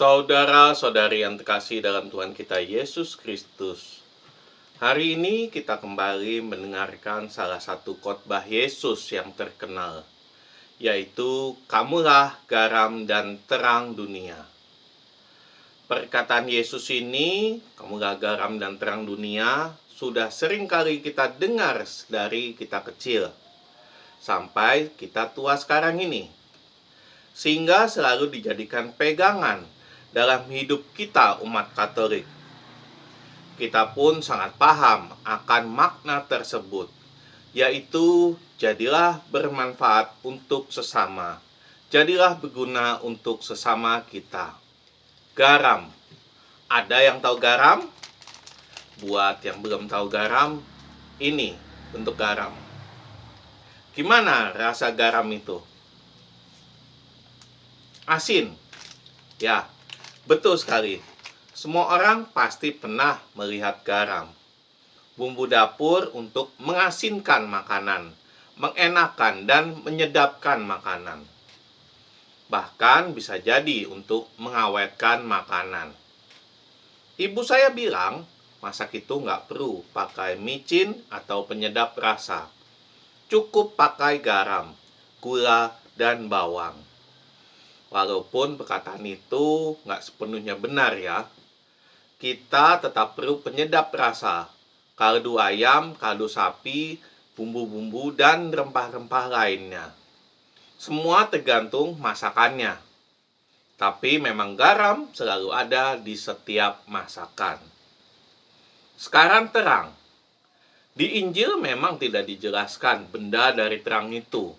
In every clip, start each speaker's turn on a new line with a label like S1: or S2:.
S1: Saudara-saudari yang terkasih dalam Tuhan kita Yesus Kristus, hari ini kita kembali mendengarkan salah satu khotbah Yesus yang terkenal, yaitu "Kamulah garam dan terang dunia". Perkataan Yesus ini, "Kamulah garam dan terang dunia", sudah sering kali kita dengar dari kita kecil sampai kita tua sekarang ini, sehingga selalu dijadikan pegangan dalam hidup kita umat Katolik. Kita pun sangat paham akan makna tersebut, yaitu jadilah bermanfaat untuk sesama, jadilah berguna untuk sesama kita. Garam. Ada yang tahu garam? Buat yang belum tahu garam, ini bentuk garam. Gimana rasa garam itu? Asin. Ya, betul sekali. Semua orang pasti pernah melihat garam. Bumbu dapur untuk mengasinkan makanan, mengenakan dan menyedapkan makanan. Bahkan bisa jadi untuk mengawetkan makanan. Ibu saya bilang, masak itu nggak perlu pakai micin atau penyedap rasa. Cukup pakai garam, gula, dan bawang. Walaupun perkataan itu nggak sepenuhnya benar ya. Kita tetap perlu penyedap rasa, kaldu ayam, kaldu sapi, bumbu-bumbu, dan rempah-rempah lainnya. Semua tergantung masakannya. Tapi memang garam selalu ada di setiap masakan. Sekarang terang. Di Injil memang tidak dijelaskan benda dari terang itu.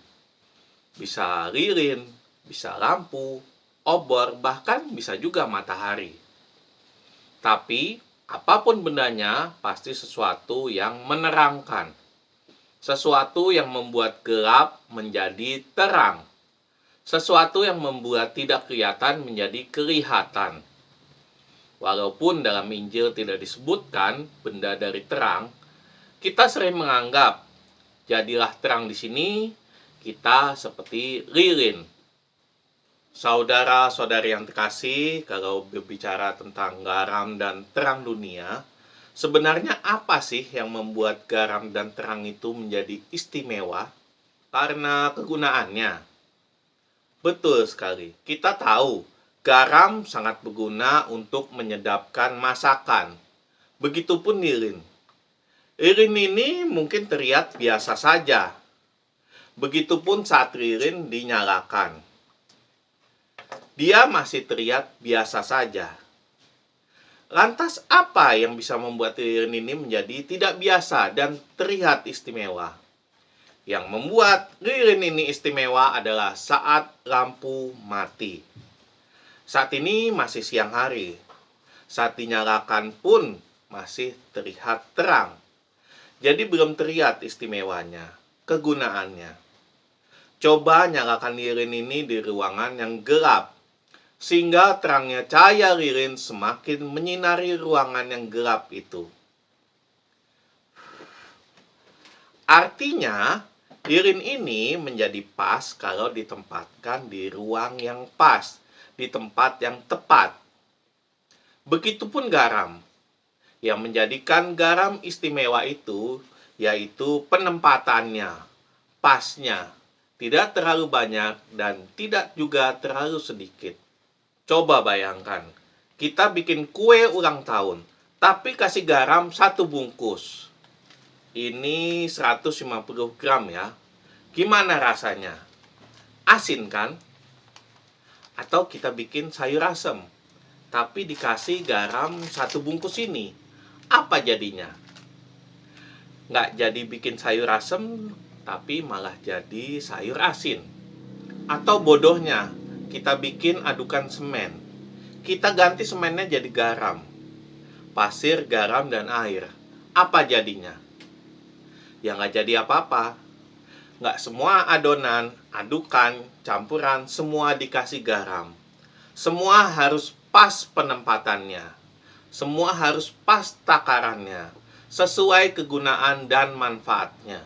S1: Bisa lilin, bisa lampu, obor, bahkan bisa juga matahari. Tapi apapun bendanya pasti sesuatu yang menerangkan. Sesuatu yang membuat gelap menjadi terang. Sesuatu yang membuat tidak kelihatan menjadi kelihatan. Walaupun dalam Injil tidak disebutkan benda dari terang, kita sering menganggap jadilah terang di sini, kita seperti lilin. Saudara-saudari yang terkasih, kalau berbicara tentang garam dan terang dunia, sebenarnya apa sih yang membuat garam dan terang itu menjadi istimewa? Karena kegunaannya. Betul sekali, kita tahu garam sangat berguna untuk menyedapkan masakan. Begitupun lilin. Lilin ini mungkin terlihat biasa saja. Begitupun saat lilin dinyalakan. Dia masih terlihat biasa saja. Lantas apa yang bisa membuat lilin ini menjadi tidak biasa dan terlihat istimewa? Yang membuat lilin ini istimewa adalah saat lampu mati. Saat ini masih siang hari. Saat dinyalakan pun masih terlihat terang. Jadi belum terlihat istimewanya, kegunaannya. Coba nyalakan lilin ini di ruangan yang gelap, sehingga terangnya cahaya lilin semakin menyinari ruangan yang gelap itu. Artinya, lilin ini menjadi pas kalau ditempatkan di ruang yang pas, di tempat yang tepat. Begitupun garam. Yang menjadikan garam istimewa itu, yaitu penempatannya, pasnya. Tidak terlalu banyak dan tidak juga terlalu sedikit. Coba bayangkan, kita bikin kue ulang tahun, tapi kasih garam 1 bungkus. Ini 150 gram ya. Gimana rasanya? Asin kan? Atau kita bikin sayur asem, tapi dikasih garam 1 bungkus ini. Apa jadinya? Nggak jadi bikin sayur asem, tapi malah jadi sayur asin. Atau bodohnya, kita bikin adukan semen. Kita ganti semennya jadi garam. Pasir, garam, dan air. Apa jadinya? Ya nggak jadi apa-apa. Nggak semua adonan, adukan, campuran, semua dikasih garam. Semua harus pas penempatannya. Semua harus pas takarannya, sesuai kegunaan dan manfaatnya.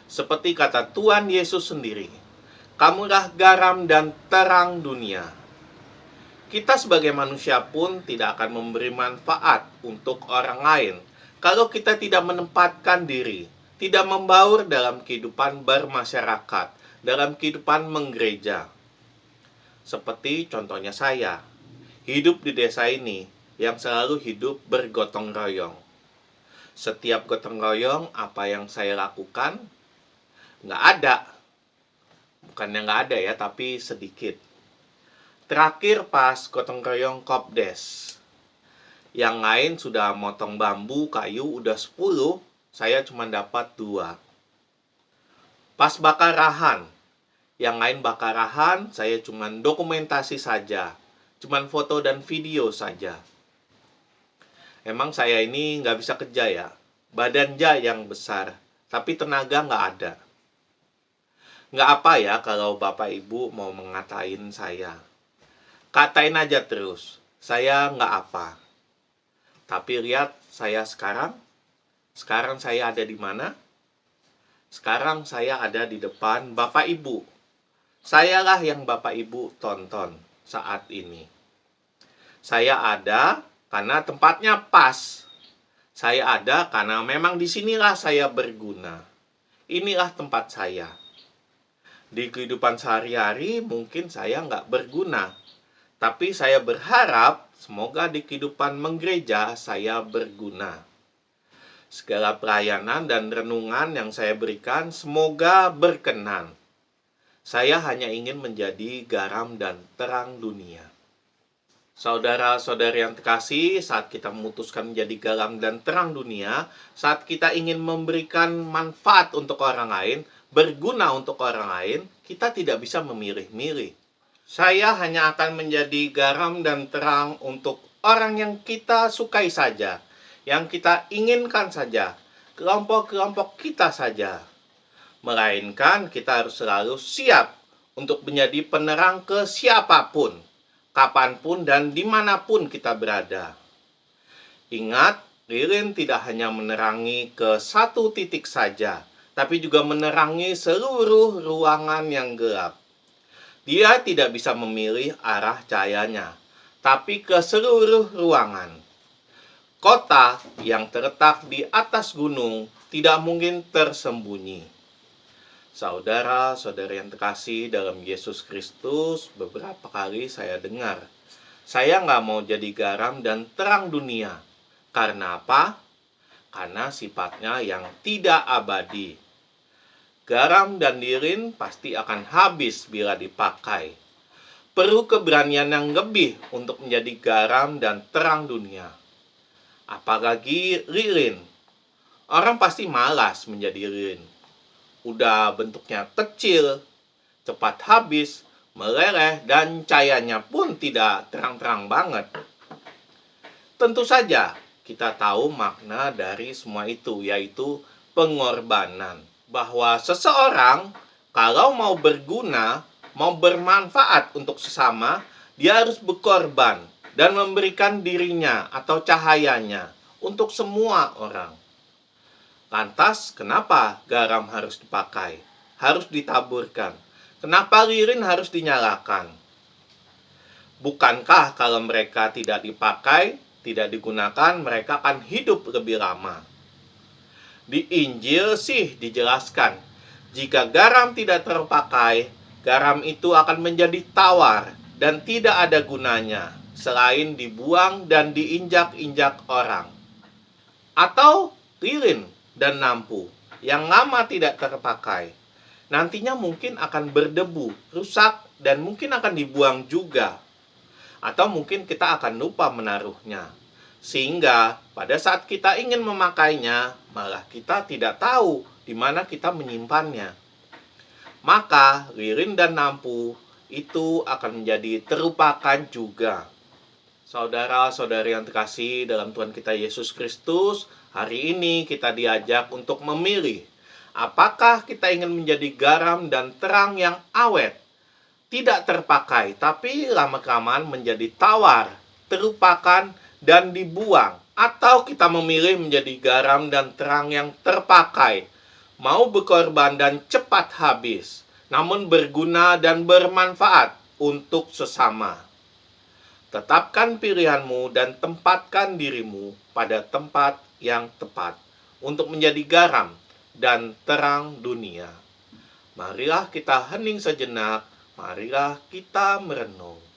S1: Seperti kata Tuhan Yesus sendiri, "Kamulah garam dan terang dunia". Kita sebagai manusia pun tidak akan memberi manfaat untuk orang lain kalau kita tidak menempatkan diri, tidak membaur dalam kehidupan bermasyarakat, dalam kehidupan menggereja. Seperti contohnya saya, hidup di desa ini yang selalu hidup bergotong royong. Setiap gotong royong, apa yang saya lakukan? Nggak ada. Bukannya nggak ada ya, tapi sedikit. Terakhir pas gotong royong Kopdes. Yang lain sudah motong bambu, kayu udah 10, saya cuma dapat 2. Pas bakarahan, yang lain bakarahan, saya cuma dokumentasi saja. Cuma foto dan video saja. Emang saya ini nggak bisa kerja ya. Badannya yang besar, tapi tenaga nggak ada. Nggak apa ya kalau Bapak Ibu mau mengatain saya. Katain aja terus, saya nggak apa. Tapi lihat saya sekarang. Sekarang saya ada di mana? Sekarang saya ada di depan Bapak Ibu. Sayalah yang Bapak Ibu tonton saat ini. Saya ada karena tempatnya pas. Saya ada karena memang disinilah saya berguna. Inilah tempat saya. Di kehidupan sehari-hari mungkin saya nggak berguna. Tapi saya berharap semoga di kehidupan menggereja saya berguna. Segala pelayanan dan renungan yang saya berikan semoga berkenan. Saya hanya ingin menjadi garam dan terang dunia. Saudara-saudari yang terkasih, saat kita memutuskan menjadi garam dan terang dunia, saat kita ingin memberikan manfaat untuk orang lain, berguna untuk orang lain, kita tidak bisa memilih-milih. Saya hanya akan menjadi garam dan terang untuk orang yang kita sukai saja, yang kita inginkan saja, kelompok-kelompok kita saja. Melainkan kita harus selalu siap untuk menjadi penerang ke siapapun, kapanpun dan dimanapun kita berada. Ingat, lilin tidak hanya menerangi ke satu titik saja, tapi juga menerangi seluruh ruangan yang gelap. Dia tidak bisa memilih arah cahayanya, tapi ke seluruh ruangan. Kota yang terletak di atas gunung tidak mungkin tersembunyi. Saudara-saudari yang terkasih dalam Yesus Kristus, beberapa kali saya dengar, saya nggak mau jadi garam dan terang dunia. Karena apa? Karena sifatnya yang tidak abadi. Garam dan lilin pasti akan habis bila dipakai. Perlu keberanian yang lebih untuk menjadi garam dan terang dunia. Apalagi lilin. Orang pasti malas menjadi lilin. Udah bentuknya kecil, cepat habis, meleleh, dan cahayanya pun tidak terang-terang banget. Tentu saja kita tahu makna dari semua itu, yaitu pengorbanan. Bahwa seseorang kalau mau berguna, mau bermanfaat untuk sesama, dia harus berkorban dan memberikan dirinya atau cahayanya untuk semua orang. Lantas, kenapa garam harus dipakai? Harus ditaburkan. Kenapa lilin harus dinyalakan? Bukankah kalau mereka tidak dipakai, tidak digunakan, mereka akan hidup lebih lama? Di Injil sih dijelaskan, jika garam tidak terpakai, garam itu akan menjadi tawar dan tidak ada gunanya, selain dibuang dan diinjak-injak orang. Atau lilin dan lampu yang lama tidak terpakai, nantinya mungkin akan berdebu, rusak, dan mungkin akan dibuang juga. Atau mungkin kita akan lupa menaruhnya. Sehingga pada saat kita ingin memakainya, malah kita tidak tahu di mana kita menyimpannya. Maka lilin dan lampu itu akan menjadi terlupakan juga. Saudara-saudari yang terkasih dalam Tuhan kita Yesus Kristus, hari ini kita diajak untuk memilih. Apakah kita ingin menjadi garam dan terang yang awet, tidak terpakai, tapi lama-kelamaan menjadi tawar, terlupakan, dan dibuang, atau kita memilih menjadi garam dan terang yang terpakai, mau berkorban dan cepat habis, namun berguna dan bermanfaat untuk sesama. Tetapkan pilihanmu dan tempatkan dirimu pada tempat yang tepat untuk menjadi garam dan terang dunia. Marilah kita hening sejenak, marilah kita merenung.